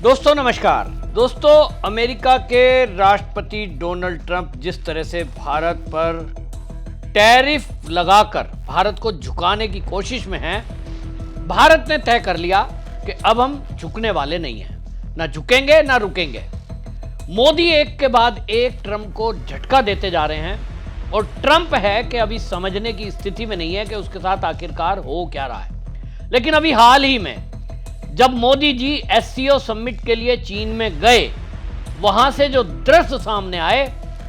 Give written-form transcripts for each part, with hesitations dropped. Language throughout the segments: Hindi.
दोस्तों नमस्कार। दोस्तों, अमेरिका के राष्ट्रपति डोनाल्ड ट्रंप जिस तरह से भारत पर टैरिफ लगाकर भारत को झुकाने की कोशिश में हैं, भारत ने तय कर लिया कि अब हम झुकने वाले नहीं हैं, ना झुकेंगे ना रुकेंगे। मोदी एक के बाद एक ट्रंप को झटका देते जा रहे हैं और ट्रंप है कि अभी समझने की स्थिति में नहीं है कि उसके साथ आखिरकार हो क्या रहा है। लेकिन अभी हाल ही में जब मोदी जी एससीओ समिट के लिए चीन में गए, वहां से जो दृश्य सामने आए,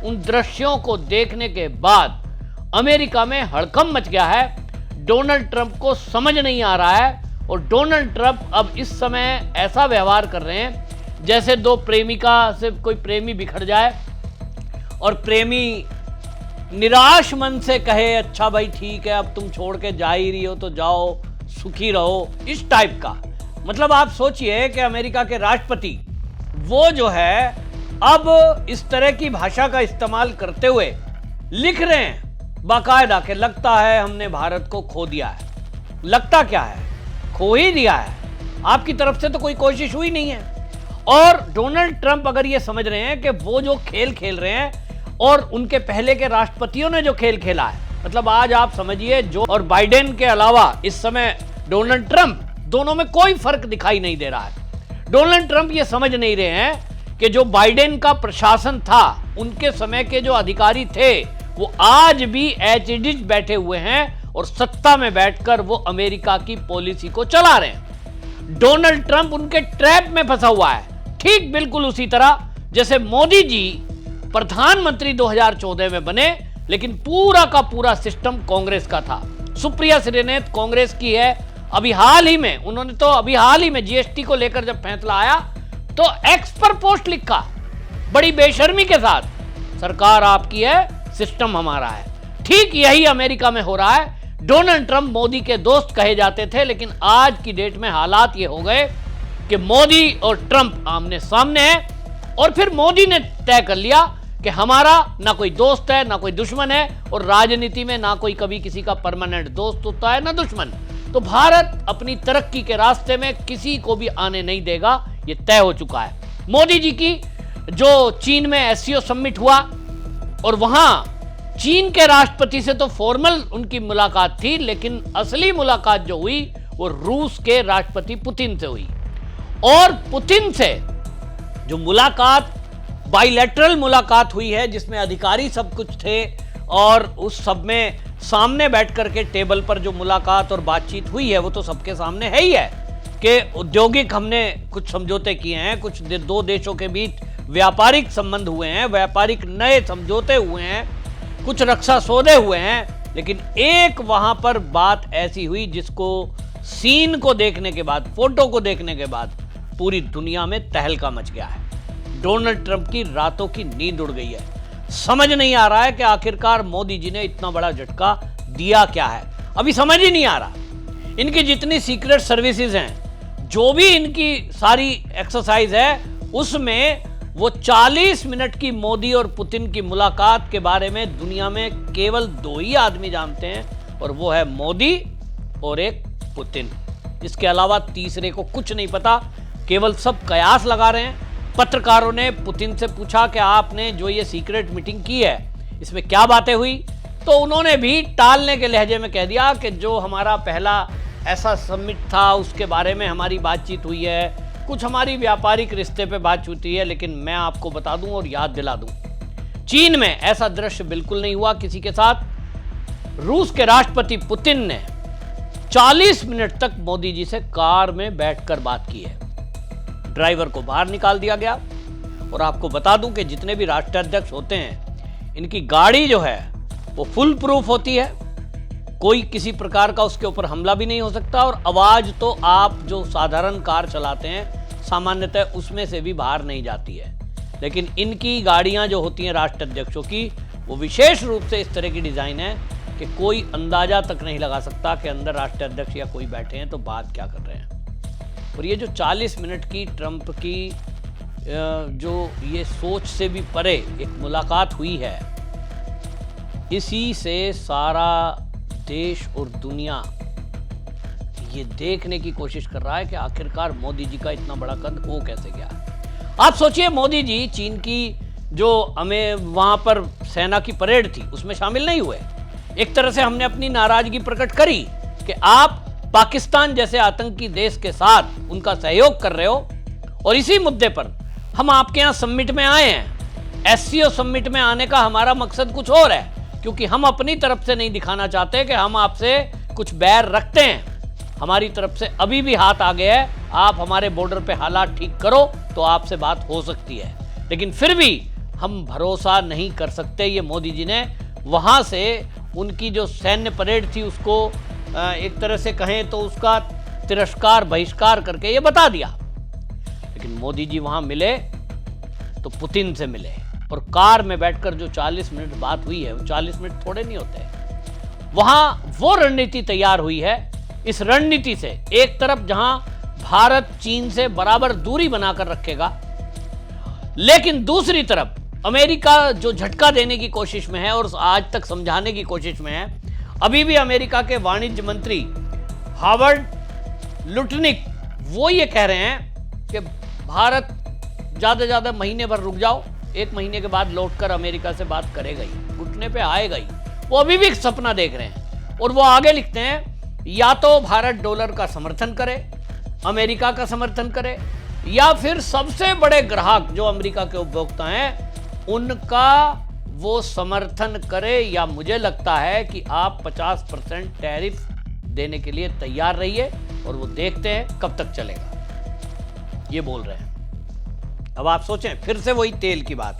उन दृश्यों को देखने के बाद अमेरिका में हड़कंप मच गया है। डोनाल्ड ट्रंप को समझ नहीं आ रहा है और डोनाल्ड ट्रंप अब इस समय ऐसा व्यवहार कर रहे हैं जैसे दो प्रेमिका से कोई प्रेमी बिखर जाए और प्रेमी निराश मन से कहे, अच्छा भाई ठीक है, अब तुम छोड़ के जा ही रही हो तो जाओ, सुखी रहो, इस टाइप का। मतलब आप सोचिए कि अमेरिका के राष्ट्रपति वो जो है अब इस तरह की भाषा का इस्तेमाल करते हुए लिख रहे हैं बाकायदा कि लगता है हमने भारत को खो दिया है। लगता क्या है, खो ही दिया है। आपकी तरफ से तो कोई कोशिश हुई नहीं है। और डोनाल्ड ट्रंप अगर ये समझ रहे हैं कि वो जो खेल खेल रहे हैं और उनके पहले के राष्ट्रपतियों ने जो खेल खेला है, मतलब आज आप समझिए जो और बाइडेन के अलावा इस समय डोनाल्ड ट्रंप, दोनों में कोई फर्क दिखाई नहीं दे रहा है। डोनाल्ड ट्रंप ये समझ नहीं रहे हैं कि जो बाइडेन का प्रशासन था, उनके समय के जो अधिकारी थे, वो आज भी एचडिज बैठे हुए हैं और सत्ता में बैठकर वो अमेरिका की पॉलिसी को चला रहे हैं। डोनाल्ड ट्रंप उनके ट्रैप में फंसा हुआ है, ठीक बिल्कुल उसी तरह जैसे मोदी जी प्रधानमंत्री 2014 में बने, लेकिन पूरा का पूरा सिस्टम कांग्रेस का था। सुप्रिया श्रीनेत कांग्रेस की है। अभी हाल ही में जीएसटी को लेकर जब फैसला आया तो एक्स पर पोस्ट लिखा बड़ी बेशर्मी के साथ, सरकार आपकी है, सिस्टम हमारा है। ठीक यही अमेरिका में हो रहा है। डोनाल्ड ट्रंप मोदी के दोस्त कहे जाते थे, लेकिन आज की डेट में हालात ये हो गए कि मोदी और ट्रंप आमने सामने हैं और फिर मोदी ने तय कर लिया कि हमारा ना कोई दोस्त है ना कोई दुश्मन है, और राजनीति में ना कोई कभी किसी का परमानेंट दोस्त होता है ना दुश्मन। तो भारत अपनी तरक्की के रास्ते में किसी को भी आने नहीं देगा, ये तय हो चुका है। मोदी जी की जो चीन में एससीओ समिट हुआ और वहां चीन के राष्ट्रपति से तो फॉर्मल उनकी मुलाकात थी, लेकिन असली मुलाकात जो हुई वो रूस के राष्ट्रपति पुतिन से हुई। और पुतिन से जो मुलाकात बाइलेटरल मुलाकात हुई है, जिसमें अधिकारी सब कुछ थे और उस सब में सामने बैठ करके टेबल पर जो मुलाकात और बातचीत हुई है वो तो सबके सामने है ही है कि औद्योगिक हमने कुछ समझौते किए हैं, कुछ दो देशों के बीच व्यापारिक संबंध हुए हैं, व्यापारिक नए समझौते हुए हैं, कुछ रक्षा सौदे हुए हैं। लेकिन एक वहां पर बात ऐसी हुई जिसको सीन को देखने के बाद, फोटो को देखने के बाद पूरी दुनिया में तहलका मच गया है। डोनाल्ड ट्रंप की रातों की नींद उड़ गई है। समझ नहीं आ रहा है कि आखिरकार मोदी जी ने इतना बड़ा झटका दिया क्या है। अभी समझ ही नहीं आ रहा। इनकी जितनी सीक्रेट सर्विसेज हैं, जो भी इनकी सारी एक्सरसाइज है, उसमें वो 40 मिनट की मोदी और पुतिन की मुलाकात के बारे में दुनिया में केवल दो ही आदमी जानते हैं, और वो है मोदी और एक पुतिन। इसके अलावा तीसरे को कुछ नहीं पता। केवल सब कयास लगा रहे हैं। पत्रकारों ने पुतिन से पूछा कि आपने जो ये सीक्रेट मीटिंग की है, इसमें क्या बातें हुई, तो उन्होंने भी टालने के लहजे में कह दिया कि जो हमारा पहला ऐसा समिट था उसके बारे में हमारी बातचीत हुई है, कुछ हमारी व्यापारिक रिश्ते पे बातचीत हुई है। लेकिन मैं आपको बता दूं और याद दिला दूं, चीन में ऐसा दृश्य बिल्कुल नहीं हुआ किसी के साथ। रूस के राष्ट्रपति पुतिन ने 40 मिनट तक मोदी जी से कार में बैठकर बात की है। ड्राइवर को बाहर निकाल दिया गया। और आपको बता दूं कि जितने भी राष्ट्राध्यक्ष होते हैं, इनकी गाड़ी जो है वो फुल प्रूफ होती है, कोई किसी प्रकार का उसके ऊपर हमला भी नहीं हो सकता। और आवाज तो आप जो साधारण कार चलाते हैं सामान्यतः उसमें से भी बाहर नहीं जाती है। लेकिन इनकी गाड़ियां जो होती हैं राष्ट्राध्यक्षों की, वो विशेष रूप से इस तरह की डिजाइन है कि कोई अंदाजा तक नहीं लगा सकता कि अंदर राष्ट्राध्यक्ष या कोई बैठे हैं तो बात क्या कर रहे हैं। और ये जो 40 मिनट की ट्रंप की जो ये सोच से भी परे एक मुलाकात हुई है, इसी से सारा देश और दुनिया ये देखने की कोशिश कर रहा है कि आखिरकार मोदी जी का इतना बड़ा कद हो कैसे गया। आप सोचिए, मोदी जी चीन की जो हमें वहां पर सेना की परेड थी उसमें शामिल नहीं हुए। एक तरह से हमने अपनी नाराजगी प्रकट करी कि आप पाकिस्तान जैसे आतंकी देश के साथ उनका सहयोग कर रहे हो, और इसी मुद्दे पर हम आपके यहां समिट में आए हैं। एससीओ समिट में आने का हमारा मकसद कुछ और है, क्योंकि हम अपनी तरफ से नहीं दिखाना चाहते कि हम आपसे कुछ बैर रखते हैं। हमारी तरफ से अभी भी हाथ आगे है, आप हमारे बॉर्डर पे हालात ठीक करो तो आपसे बात हो सकती है। लेकिन फिर भी हम भरोसा नहीं कर सकते। ये मोदी जी ने वहां से उनकी जो सैन्य परेड थी उसको एक तरह से कहें तो उसका तिरस्कार बहिष्कार करके ये बता दिया। लेकिन मोदी जी वहां मिले तो पुतिन से मिले, और कार में बैठकर जो 40 मिनट बात हुई है वो 40 मिनट थोड़े नहीं होते। वहां वो रणनीति तैयार हुई है। इस रणनीति से एक तरफ जहां भारत चीन से बराबर दूरी बनाकर रखेगा, लेकिन दूसरी तरफ अमेरिका जो झटका देने की कोशिश में है और आज तक समझाने की कोशिश में है। अभी भी अमेरिका के वाणिज्य मंत्री हावर्ड लुटनिक वो ये कह रहे हैं कि भारत ज्यादा ज्यादा महीने भर रुक जाओ, 1 महीने के बाद लौटकर अमेरिका से बात करेगा ही, घुटने पे आएगा ही। वो अभी भी सपना देख रहे हैं। और वो आगे लिखते हैं, या तो भारत डॉलर का समर्थन करे, अमेरिका का समर्थन करे, या फिर सबसे बड़े ग्राहक जो अमेरिका के उपभोक्ता हैं उनका वो समर्थन करे, या मुझे लगता है कि आप 50% टैरिफ देने के लिए तैयार रहिए और वो देखते हैं कब तक चलेगा। ये बोल रहे हैं। अब आप सोचें, फिर से वही तेल की बात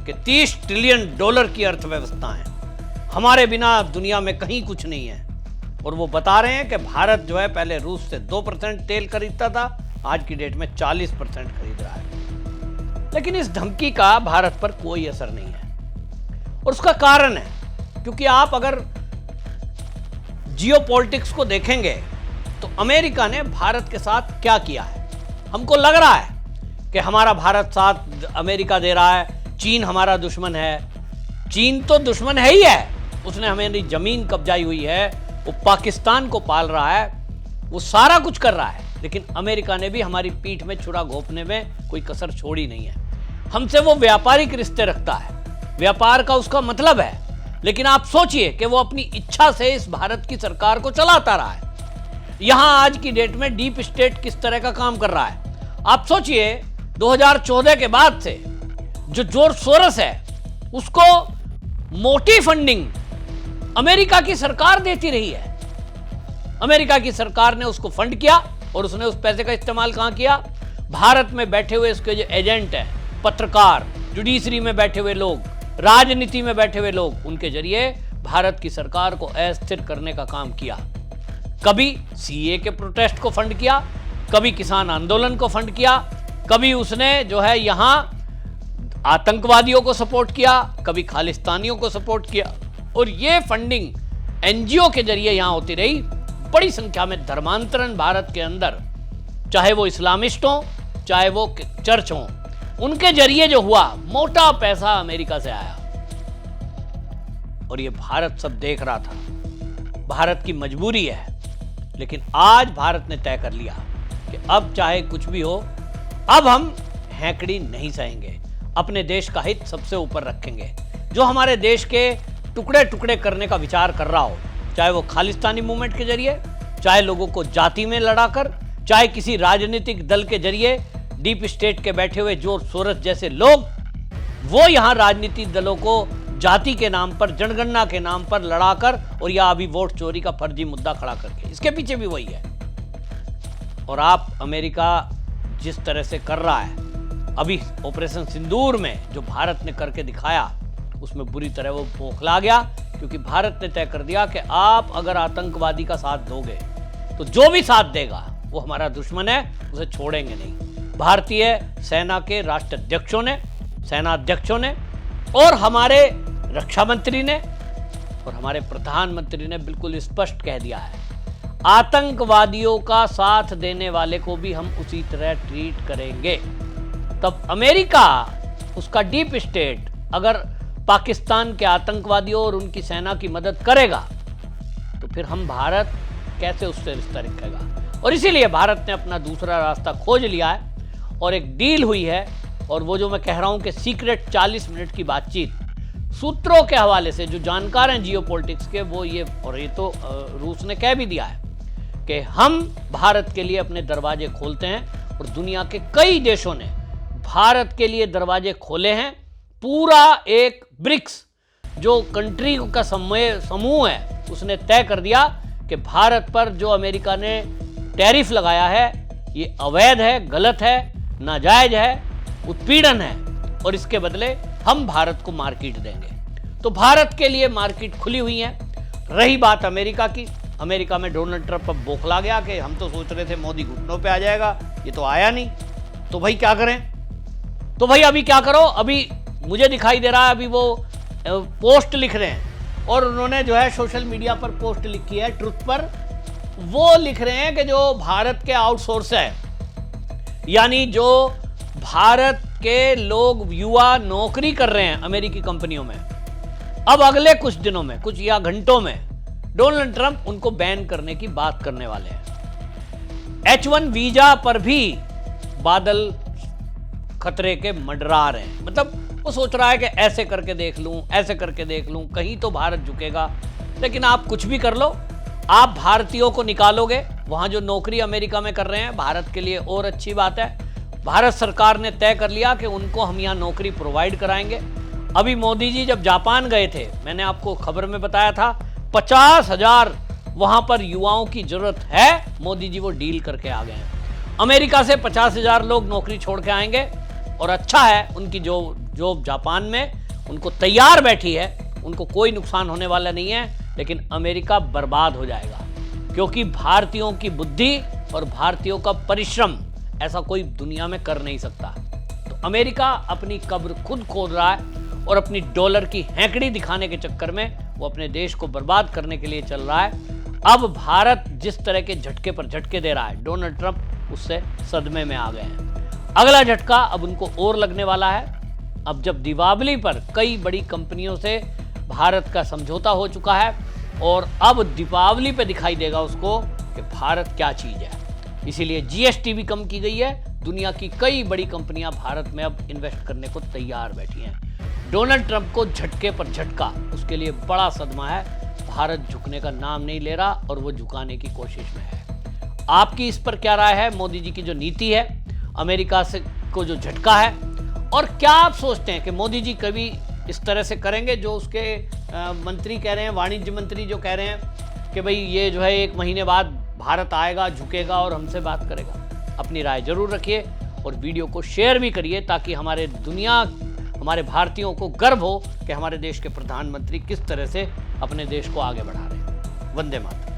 कि $30 ट्रिलियन की अर्थव्यवस्था है, हमारे बिना दुनिया में कहीं कुछ नहीं है। और वो बता रहे हैं कि भारत जो है पहले रूस से 2% तेल खरीदता था, आज की डेट में 40% खरीद रहा है। लेकिन इस धमकी का भारत पर कोई असर नहीं है, और उसका कारण है क्योंकि आप अगर जियोपॉलिटिक्स को देखेंगे तो अमेरिका ने भारत के साथ क्या किया है। हमको लग रहा है कि हमारा भारत साथ अमेरिका दे रहा है, चीन हमारा दुश्मन है। चीन तो दुश्मन है ही है, उसने हमारी जमीन कब्जाई हुई है, वो पाकिस्तान को पाल रहा है, वो सारा कुछ कर रहा है। लेकिन अमेरिका ने भी हमारी पीठ में छुरा घोंपने में कोई कसर छोड़ी नहीं है। हमसे वो व्यापारिक रिश्ते रखता है, व्यापार का उसका मतलब है। लेकिन आप सोचिए कि वो अपनी इच्छा से इस भारत की सरकार को चलाता रहा है। यहां आज की डेट में डीप स्टेट किस तरह का काम कर रहा है। आप सोचिए, 2014 के बाद से जो जॉर्ज सोरोस है उसको मोटी फंडिंग अमेरिका की सरकार देती रही है। अमेरिका की सरकार ने उसको फंड किया, और उसने उस पैसे का इस्तेमाल कहां किया? भारत में बैठे हुए इसके जो एजेंट हैं, पत्रकार, जुडिशरी में बैठे हुए लोग, राजनीति में बैठे हुए लोग, उनके जरिए भारत की सरकार को अस्थिर करने का काम किया। कभी सीए के प्रोटेस्ट को फंड किया, कभी किसान आंदोलन को फंड किया, कभी उसने जो है यहां आतंकवादियों को सपोर्ट किया, कभी खालिस्तानियों को सपोर्ट किया। और ये फंडिंग एनजीओ के जरिए यहां होती रही। बड़ी संख्या में धर्मांतरण भारत के अंदर, चाहे वो इस्लामिस्ट हो चाहे वो चर्च हो, उनके जरिए जो हुआ, मोटा पैसा अमेरिका से आया। और ये भारत सब देख रहा था। भारत की मजबूरी है, लेकिन आज भारत ने तय कर लिया कि अब चाहे कुछ भी हो, अब हम हैंकड़ी नहीं सहेंगे, अपने देश का हित सबसे ऊपर रखेंगे। जो हमारे देश के टुकड़े टुकड़े करने का विचार कर रहा हो, चाहे वो खालिस्तानी मूवमेंट के जरिए, चाहे लोगों को जाति में लड़ाकर, चाहे किसी राजनीतिक दल के जरिए, डीप स्टेट के बैठे हुए जॉर्ज सोरोस जैसे लोग, वो यहां राजनीतिक दलों को जाति के नाम पर, जनगणना के नाम पर लड़ाकर, और या अभी वोट चोरी का फर्जी मुद्दा खड़ा करके, इसके पीछे भी वही है। और आप अमेरिका जिस तरह से कर रहा है, अभी ऑपरेशन सिंदूर में जो भारत ने करके दिखाया, उसमें बुरी तरह वो बौखला गया, क्योंकि भारत ने तय कर दिया कि आप अगर आतंकवादी का साथ दोगे तो जो भी साथ देगा वो हमारा दुश्मन है, उसे छोड़ेंगे नहीं। भारतीय सेना के राष्ट्राध्यक्षों ने, सेनाध्यक्षों ने, और हमारे रक्षा मंत्री ने और हमारे प्रधानमंत्री ने बिल्कुल स्पष्ट कह दिया है, आतंकवादियों का साथ देने वाले को भी हम उसी तरह ट्रीट करेंगे। तब अमेरिका, उसका डीप स्टेट, अगर पाकिस्तान के आतंकवादियों और उनकी सेना की मदद करेगा तो फिर हम भारत कैसे उससे रिश्ता रखेगा। और इसीलिए भारत ने अपना दूसरा रास्ता खोज लिया है और एक डील हुई है। और वो जो मैं कह रहा हूं कि सीक्रेट 40 मिनट की बातचीत, सूत्रों के हवाले से जो जानकार हैं जियोपॉलिटिक्स के, वो ये, और ये तो रूस ने कह भी दिया है कि हम भारत के लिए अपने दरवाजे खोलते हैं। और दुनिया के कई देशों ने भारत के लिए दरवाजे खोले हैं। पूरा एक ब्रिक्स जो कंट्री का समूह है, उसने तय कर दिया कि भारत पर जो अमेरिका ने टैरिफ लगाया है ये अवैध है, गलत है, नाजायज है, उत्पीड़न है, और इसके बदले हम भारत को मार्केट देंगे। तो भारत के लिए मार्केट खुली हुई है। रही बात अमेरिका की, अमेरिका में डोनाल्ड ट्रंप अब बौखला गया कि हम तो सोच रहे थे मोदी घुटनों पे आ जाएगा, ये तो आया नहीं, तो भाई क्या करें। तो भाई अभी क्या करो, अभी मुझे दिखाई दे रहा है अभी वो पोस्ट लिख रहे हैं, और उन्होंने जो है सोशल मीडिया पर पोस्ट लिखी है ट्रुथ पर। वो लिख रहे हैं कि जो भारत के आउटसोर्स है, यानी जो भारत के लोग युवा नौकरी कर रहे हैं अमेरिकी कंपनियों में, अब अगले कुछ दिनों में, कुछ या घंटों में डोनाल्ड ट्रंप उनको बैन करने की बात करने वाले हैं। H1 वीजा पर भी बादल खतरे के मंडरा रहे हैं। मतलब वो सोच रहा है कि ऐसे करके देख लूं, ऐसे करके देख लूं, कहीं तो भारत झुकेगा। लेकिन आप कुछ भी कर लो, आप भारतीयों को निकालोगे, वहां जो नौकरी अमेरिका में कर रहे हैं, भारत के लिए और अच्छी बात है। भारत सरकार ने तय कर लिया कि उनको हम यहाँ नौकरी प्रोवाइड कराएंगे। अभी मोदी जी जब जापान गए थे, मैंने आपको खबर में बताया था 50,000 वहां पर युवाओं की जरूरत है। मोदी जी वो डील करके आ गए हैं। अमेरिका से 50,000 लोग नौकरी छोड़ के आएंगे, और अच्छा है उनकी जो जापान में उनको तैयार बैठी है, उनको कोई नुकसान होने वाला नहीं है। लेकिन अमेरिका बर्बाद हो जाएगा, क्योंकि भारतीयों की बुद्धि और भारतीयों का परिश्रम ऐसा कोई दुनिया में कर नहीं सकता। तो अमेरिका अपनी कब्र खुद खोद रहा है, और अपनी डॉलर की हैंकड़ी दिखाने के चक्कर में वो अपने देश को बर्बाद करने के लिए चल रहा है। अब भारत जिस तरह के झटके पर झटके दे रहा है, डोनाल्ड ट्रंप उससे सदमे में आ गए हैं। अगला झटका अब उनको और लगने वाला है। अब जब दीपावली पर कई बड़ी कंपनियों से भारत का समझौता हो चुका है, और अब दीपावली पे दिखाई देगा उसको कि भारत क्या चीज़ है। इसीलिए जीएसटी भी कम की गई है। दुनिया की कई बड़ी कंपनियां भारत में अब इन्वेस्ट करने को तैयार बैठी हैं। डोनाल्ड ट्रंप को झटके पर झटका, उसके लिए बड़ा सदमा है। भारत झुकने का नाम नहीं ले रहा, और वो झुकाने की कोशिश में है। आपकी इस पर क्या राय है? मोदी जी की जो नीति है, अमेरिका से को जो झटका है, और क्या आप सोचते हैं कि मोदी जी कभी इस तरह से करेंगे जो उसके मंत्री कह रहे हैं, वाणिज्य मंत्री जो कह रहे हैं कि भाई ये जो है 1 महीने बाद भारत आएगा, झुकेगा और हमसे बात करेगा? अपनी राय जरूर रखिए, और वीडियो को शेयर भी करिए, ताकि हमारे भारतीयों को गर्व हो कि हमारे देश के प्रधानमंत्री किस तरह से अपने देश को आगे बढ़ा रहे हैं। वंदे मातरम।